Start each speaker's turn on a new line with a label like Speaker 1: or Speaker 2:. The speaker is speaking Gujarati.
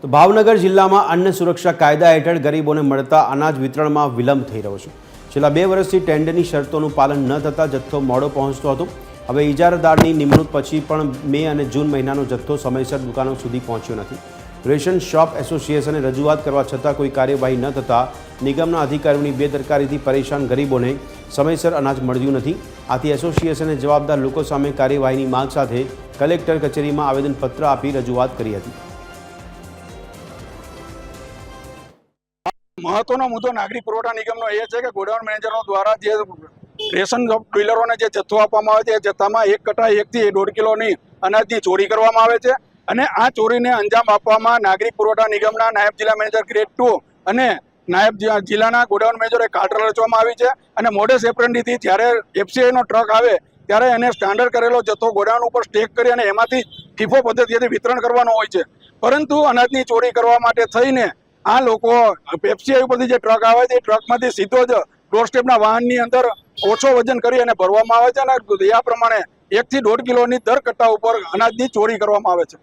Speaker 1: તો ભાવનગર જિલ્લામાં અન્ન સુરક્ષા કાયદા હેઠળ ગરીબોને મળતા અનાજ વિતરણમાં વિલંબ થઈ રહ્યો છે। છેલ્લા 2 વર્ષથી ટેન્ડરની શરતોનું પાલન ન થતાં જથ્થો મોડો પહોંચતો હતો। હવે ઇજારાદારની નિમણૂક પછી પણ મે અને જૂન મહિનાનો જથ્થો સમયસર દુકાનો સુધી પહોંચ્યો નથી। રેશન શોપ એસોસિએશને રજૂઆત કરવા છતાં કોઈ કાર્યવાહી ન થતાં નિગમના અધિકારીઓની બેદરકારીથી પરેશાન ગરીબોને સમયસર અનાજ મળ્યું નથી। આથી એસોસિએશને જવાબદાર લોકો સામે કાર્યવાહીની માંગ સાથે કલેક્ટર કચેરીમાં આવેદનપત્ર આપી રજૂઆત કરી હતી।
Speaker 2: महत्वनो मुद्दो नागरिक पुरवठा निगमनो ए छे के गोडाउन मैनेजरो द्वारा जे रेशन डीलरोने जे जथ्थो आपवामां आवे छे जथ्थामां 1 कट्टा 1 થી 1.5 કિલોની अनाजनी चोरी करवामां आवे छे અને આ ચોરીને અંજામ આપવામાં નાગરિક પુરવઠા નિગમના નાયબ જિલ્લા મેનેજર ગ્રેડ 2 અને નાયબ જિલ્લાના ગોડાઉન મેનેજરે કાટર રચવામાં આવી છે અને મોડેસ એપ્રેન્ડીથી જ્યારે એફસીઆઈ નો ટ્રક આવે ત્યારે એને સ્ટાન્ડર્ડ કરેલો જથ્થો ગોડાઉન ઉપર સ્ટેક કરી અને એમાંથી ફીફો પદ્ધતિથી વિતરણ કરવાનો હોય છે। પરંતુ અનાજની ચોરી કરવા માટે થઈને આ લોકો એફસીઆઈ ઉપરથી જે ટ્રક આવે છે એ ટ્રકમાંથી સીધો જ ડોર સ્ટેપના વાહનની અંદર ઓછો વજન કરી અને ભરવામાં આવે છે અને આ પ્રમાણે 1 થી 1.5 કિલોની દર કટ્ટા ઉપર અનાજની ચોરી કરવામાં આવે છે।